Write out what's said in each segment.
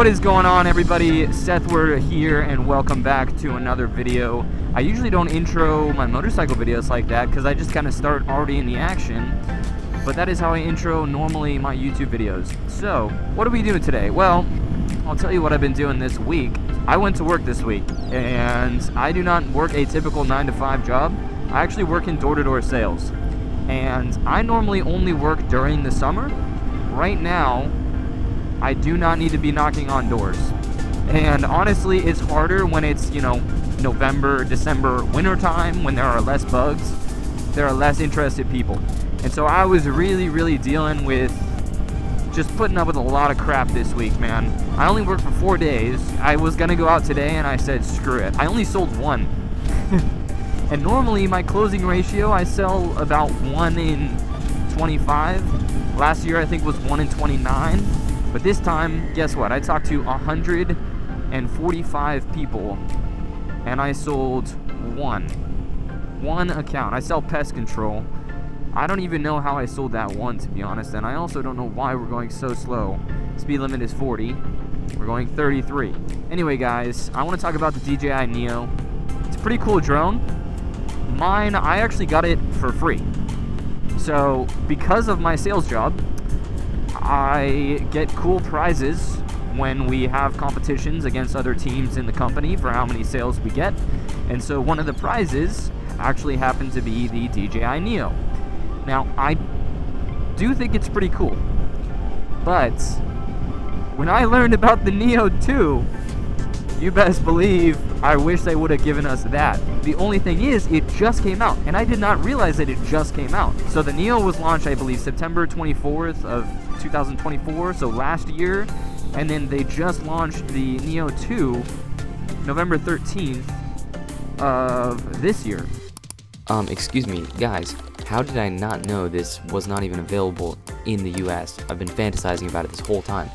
What is going on, everybody? Seth Word here, and welcome back to another video. I usually don't intro my motorcycle videos like that because I just kind of start already in the action, but that is how I intro normally my YouTube videos. So, what are we doing today? Well, I'll tell you what I've been doing this week. I went to work this week, and I do not work a typical 9-to-5 job. I actually work in door-to-door sales, and I normally only work during the summer. Right now, I do not need to be knocking on doors. And honestly, it's harder when it's, November, December, winter time, when there are less bugs, there are less interested people. And so I was really dealing with just putting up with a lot of crap this week, man. I only worked for 4 days. I was gonna go out today and I said, screw it. I only sold one. And normally my closing ratio, I sell about 1 in 25. Last year I think was 1 in 29. But this time, guess what? I talked to 145 people, and I sold one account. I sell pest control. I don't even know how I sold that one, to be honest, and I also don't know why we're going so slow. Speed limit is 40. We're going 33. Anyway, guys, I want to talk about the DJI Neo. It's a pretty cool drone. Mine, I actually got it for free. So, because of my sales job, I get cool prizes when we have competitions against other teams in the company for how many sales we get. And so one of the prizes actually happened to be the DJI Neo. Now, I do think it's pretty cool. But when I learned about the Neo 2, you best believe I wish they would have given us that. The only thing is, it just came out, and I did not realize that it just came out. So the Neo was launched, I believe, September 24th of 2024, so last year, and then they just launched the Neo 2 November 13th of this year. Excuse me, guys, how did I not know this was not even available in the US? I've been fantasizing about it this whole time.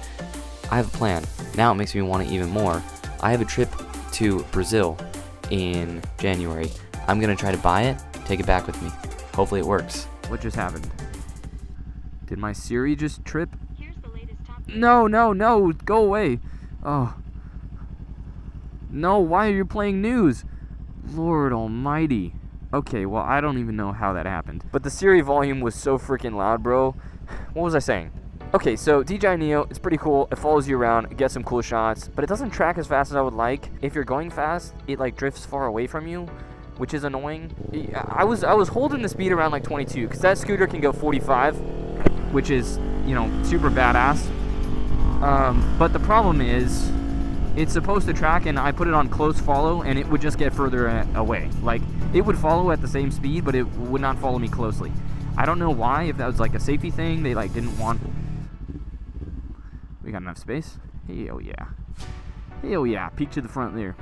I have a plan. Now it makes me want it even more. I have a trip to Brazil in January. I'm gonna try to buy it, take it back with me. Hopefully it works. What just happened? Did my Siri just trip? Here's the latest top No, go away. Oh. No, why are you playing news? Lord almighty. Okay, well, I don't even know how that happened. But the Siri volume was so freaking loud, bro. What was I saying? Okay, so DJI Neo, it's pretty cool. It follows you around, it gets some cool shots, but it doesn't track as fast as I would like. If you're going fast, it like drifts far away from you, which is annoying. I was holding the speed around like 22, because that scooter can go 45, which is, super badass. But the problem is, it's supposed to track, and I put it on close follow, and it would just get further away. Like, it would follow at the same speed, but it would not follow me closely. I don't know why, if that was like a safety thing, they like didn't want... We got enough space? Hell yeah. Hell yeah. Peek to the front there.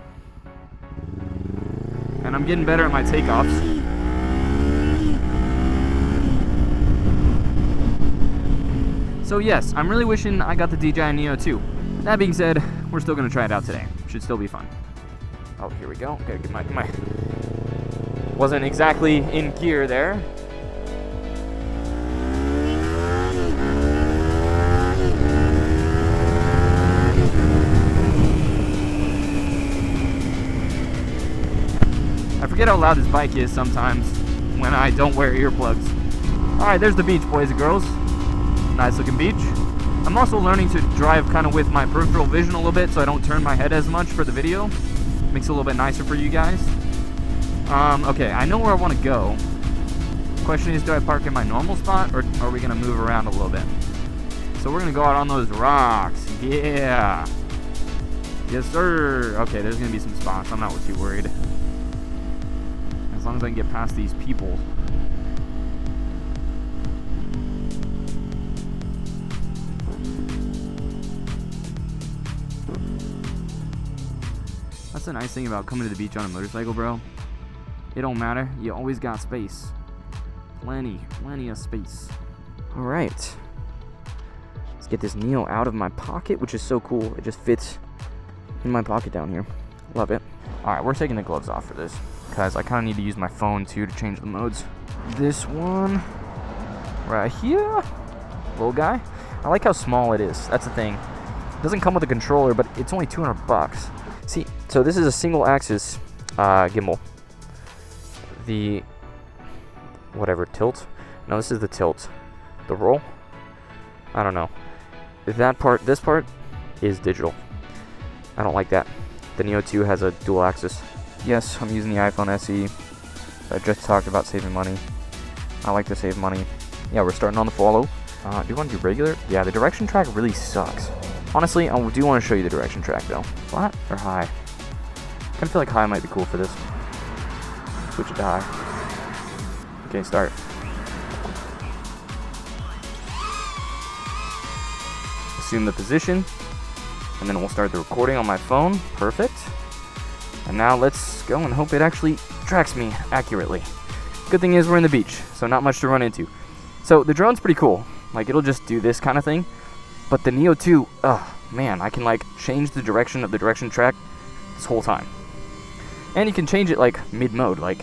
And I'm getting better at my takeoffs. So yes, I'm really wishing I got the DJI Neo 2. That being said, we're still going to try it out today. Should still be fun. Oh, here we go. Gotta get my... Wasn't exactly in gear there. I forget how loud this bike is sometimes when I don't wear earplugs. Alright, there's the beach, boys and girls. Nice looking beach. I'm also learning to drive kind of with my peripheral vision a little bit so I don't turn my head as much for the video. Makes it a little bit nicer for you guys. Okay, I know where I want to go. Question is, do I park in my normal spot or are we going to move around a little bit? So we're going to go out on those rocks. Yeah. Yes, sir. Okay, there's going to be some spots. I'm not too worried. As long as I can get past these people. That's the nice thing about coming to the beach on a motorcycle, bro. It don't matter. You always got space. Plenty of space. Alright. Let's get this Neo out of my pocket, which is so cool. It just fits in my pocket down here. Love it. Alright, we're taking the gloves off for this, because I kind of need to use my phone, too, to change the modes. This one right here. Little guy. I like how small it is. That's the thing. Doesn't come with a controller, but it's only 200 bucks. See, so this is a single axis gimbal. The whatever tilt. No, this is the tilt. The roll. I don't know. This part is digital. I don't like that. The Neo 2 has a dual axis. Yes, I'm using the iPhone SE. I just talked about saving money. I like to save money. Yeah, we're starting on the follow. Do you want to do regular? Yeah, the direction track really sucks. Honestly, I do want to show you the direction track though. Flat or high? I kind of feel like high might be cool for this. Switch it to high. Okay, start. Assume the position, and then we'll start the recording on my phone. Perfect. And now let's go and hope it actually tracks me accurately. Good thing is we're in the beach, so not much to run into. So the drone's pretty cool. Like, it'll just do this kind of thing. But the Neo 2, oh man, I can like change the direction of the direction track this whole time. And you can change it like mid-mode. Like,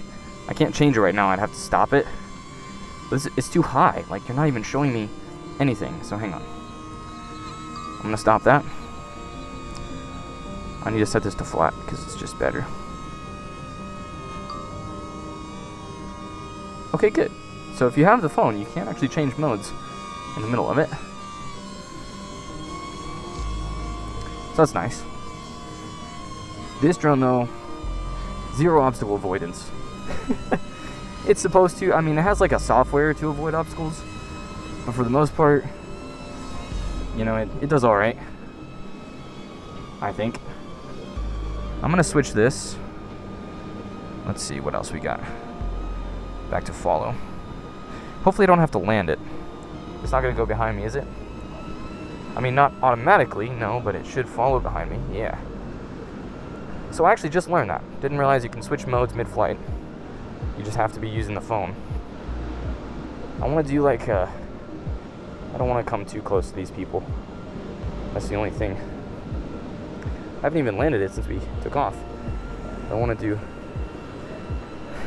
I can't change it right now, I'd have to stop it. But it's too high, like you're not even showing me anything, so hang on. I'm gonna stop that. I need to set this to flat because it's just better. Okay, good. So if you have the phone, you can't actually change modes in the middle of it. So that's nice. This drone though, zero obstacle avoidance. It's supposed to, I mean, it has like a software to avoid obstacles, but for the most part, you know, it does alright, I think. I'm gonna switch this. Let's see what else we got. Back to follow. Hopefully I don't have to land it. It's not gonna go behind me, is it? I mean, not automatically, no, but it should follow behind me, yeah. So I actually just learned that. Didn't realize you can switch modes mid-flight. You just have to be using the phone. I want to do like I don't want to come too close to these people. That's the only thing. I haven't even landed it since we took off. I want to do...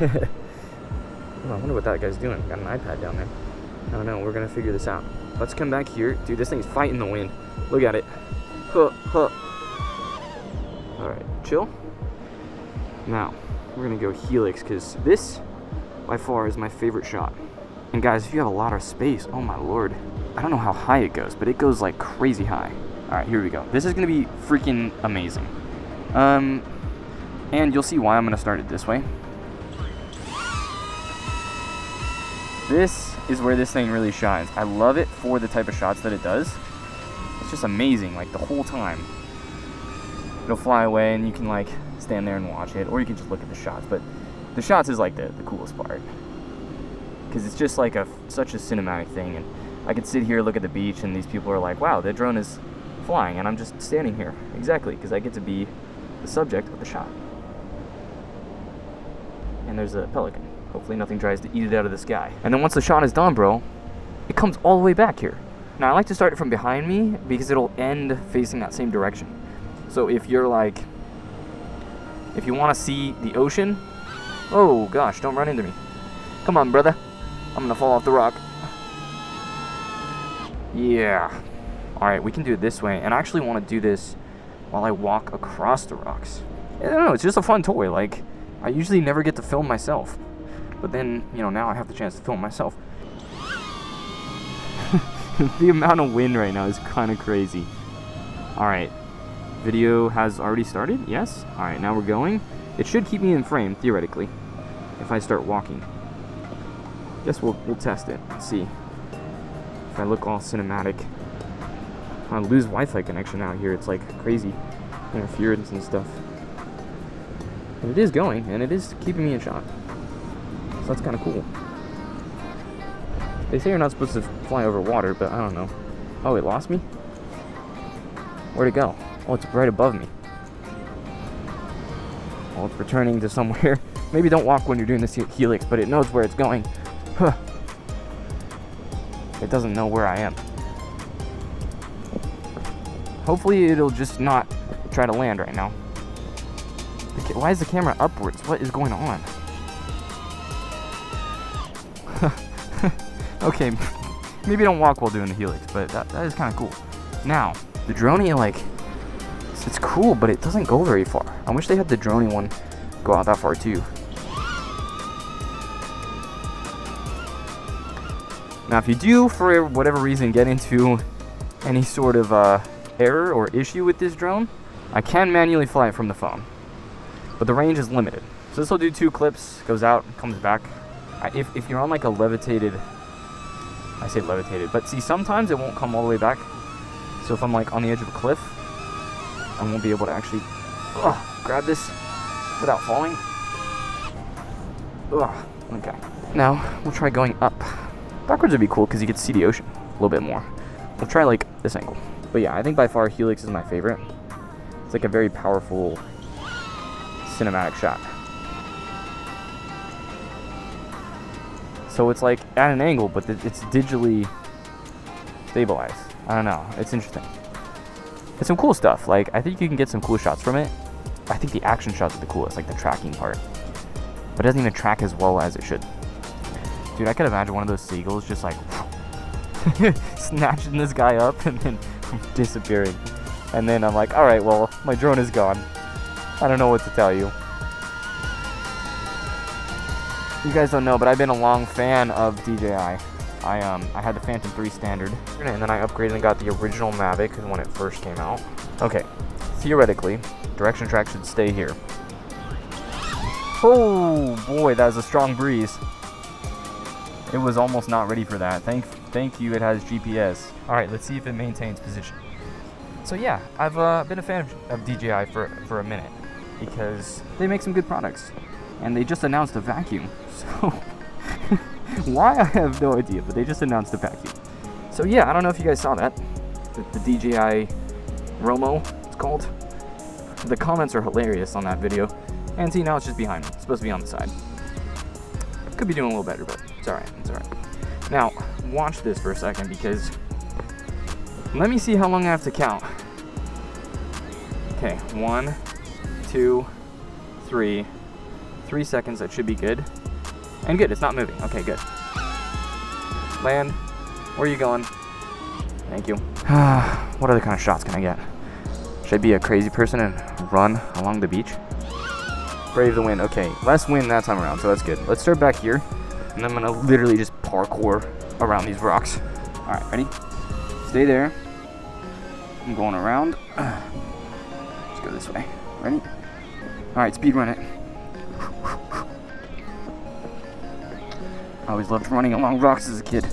I wonder what that guy's doing. Got an iPad down there. I don't know. We're going to figure this out. Let's come back here. Dude, this thing's fighting the wind. Look at it. Huh, huh. Alright, chill. Now, we're going to go Helix, because this, by far, is my favorite shot. And guys, if you have a lot of space, oh my lord. I don't know how high it goes, but it goes like crazy high. Alright, here we go. This is going to be freaking amazing. And you'll see why I'm going to start it this way. This is where this thing really shines. I love it for the type of shots that it does. It's just amazing, like the whole time. It'll fly away and you can like stand there and watch it, or you can just look at the shots. But the shots is like the coolest part, because it's just like such a cinematic thing. And I could sit here, look at the beach, and these people are like, wow, the drone is flying, and I'm just standing here. Exactly, because I get to be the subject of the shot. And there's a pelican. Hopefully nothing tries to eat it out of the sky. And then once the shot is done, bro, it comes all the way back here. Now I like to start it from behind me because it'll end facing that same direction. So if you're like, if you want to see the ocean, oh gosh, don't run into me. Come on, brother. I'm gonna fall off the rock. Yeah. Alright, we can do it this way. And I actually want to do this while I walk across the rocks. I don't know, it's just a fun toy. Like, I usually never get to film myself. But then, you know, now I have the chance to film myself. The amount of wind right now is kind of crazy. Alright. Video has already started? Yes? Alright, now we're going. It should keep me in frame, theoretically, if I start walking. Guess we'll test it. Let's see. If I look all cinematic. I lose Wi-Fi connection out here. It's like crazy interference and stuff. But it is going, and it is keeping me in shot. So that's kind of cool. They say you're not supposed to fly over water, but I don't know. Oh, it lost me? Where'd it go? Oh, it's right above me. Oh, it's returning to somewhere. Maybe don't walk when you're doing this Helix, but it knows where it's going. Huh. It doesn't know where I am. Hopefully it'll just not try to land right now. Why is the camera upwards? What is going on? Okay, maybe don't walk while doing the Helix, but that is kind of cool. Now, The Dronie, like, it's cool, but it doesn't go very far. I wish they had the Dronie one go out that far too. Now, if you do, for whatever reason, get into any sort of error or issue with this drone, I can manually fly it from the phone, but the range is limited. So this will do 2 clips, goes out, comes back. If you're on like a levitated, I say levitated, but see, sometimes it won't come all the way back. So if I'm like on the edge of a cliff, I won't be able to actually grab this without falling. Okay. Now we'll try going up. Backwards would be cool because you get to see the ocean a little bit more. We'll try like this angle. But yeah, I think by far Helix is my favorite. It's like a very powerful cinematic shot. So it's like at an angle, but it's digitally stabilized. I don't know. It's interesting. It's some cool stuff. Like, I think you can get some cool shots from it. I think the action shots are the coolest, like the tracking part. But it doesn't even track as well as it should. Dude, I could imagine one of those seagulls just like snatching this guy up and then disappearing. And then I'm like, alright, well, my drone is gone. I don't know what to tell you. You guys don't know, but I've been a long fan of DJI. I had the Phantom 3 standard, and then I upgraded and got the original Mavic when it first came out. Okay, theoretically, direction track should stay here. Oh boy, that was a strong breeze. It was almost not ready for that. Thank you, it has GPS. All right, let's see if it maintains position. So yeah, I've been a fan of DJI for a minute because they make some good products. And they just announced a vacuum, so why, I have no idea, but they just announced a vacuum. So yeah, I don't know if you guys saw that, the DJI Romo, it's called. The comments are hilarious on that video, and see, now it's just behind me. It's supposed to be on the side. Could be doing a little better, but it's alright, it's alright. Now, watch this for a second, because let me see how long I have to count. Okay, 1, 2, 3 seconds, that should be good. And good, it's not moving. Okay, good. Land. Where are you going? Thank you. What other kind of shots can I get? Should I be a crazy person and run along the beach? Brave the wind. Okay, less wind that time around, so that's good. Let's start back here, and I'm gonna literally just parkour around these rocks. Alright, ready? Stay there. I'm going around. Let's go this way. Ready? Alright, speed run it. I always loved running along rocks as a kid.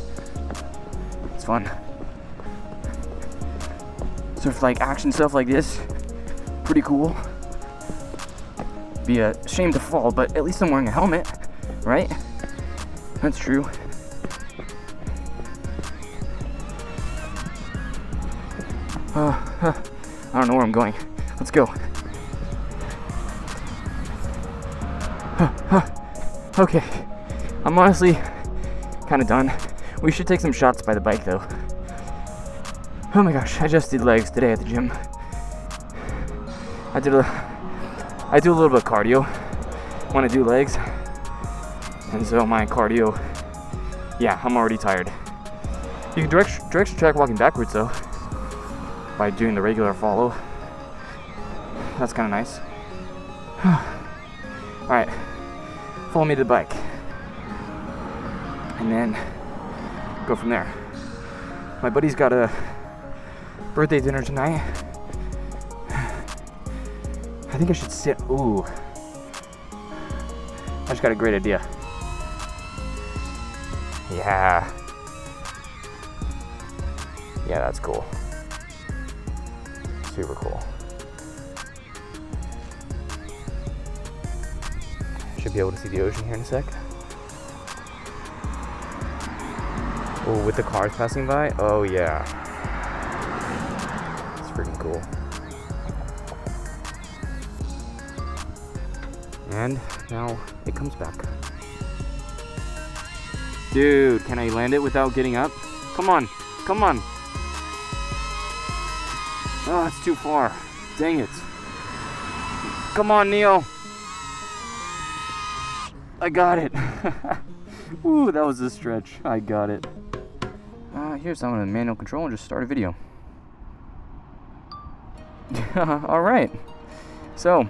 It's fun. Sort of like action stuff like this. Pretty cool. Be a shame to fall, but at least I'm wearing a helmet, right? That's true. I don't know where I'm going. Let's go. Okay, I'm honestly kind of done. We should take some shots by the bike though. Oh my gosh, I just did legs today at the gym. I do a little bit of cardio when I do legs, and so my cardio, yeah, I'm already tired. You can direction track walking backwards though, by doing the regular follow. That's kind of nice. Alright, follow me to the bike, and then go from there. My buddy's got a birthday dinner tonight. I think I should sit. Ooh, I just got a great idea. Yeah, that's cool. Super cool. Should be able to see the ocean here in a sec. Oh, with the cars passing by? Oh yeah. It's freaking cool. And now it comes back. Dude, can I land it without getting up? Come on, come on. Oh, it's too far. Dang it. Come on, Neo. I got it. Ooh, that was a stretch. I got it. Here's some of the manual control and just start a video. All right. So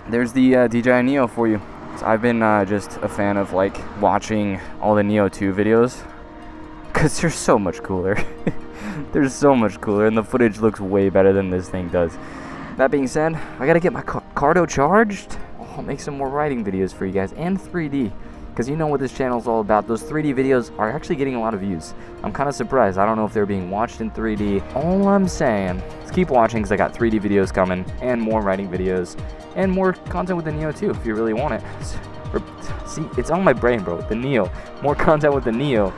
there's the DJI Neo for you. So I've been just a fan of like watching all the Neo 2 videos because they're so much cooler. They're so much cooler, and the footage looks way better than this thing does. That being said, I gotta get my cardo charged. I'll make some more riding videos for you guys, and 3D, because you know what this channel is all about. Those 3D videos are actually getting a lot of views. I'm kind of surprised. I don't know if they're being watched in 3D. All I'm saying is keep watching, because I got 3D videos coming, and more riding videos, and more content with the Neo too, if you really want it. See, it's on my brain, bro. The Neo. More content with the Neo.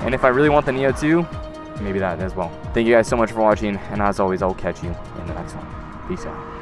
And if I really want the Neo 2, maybe that as well. Thank you guys so much for watching, and as always, I'll catch you in the next one. Peace out.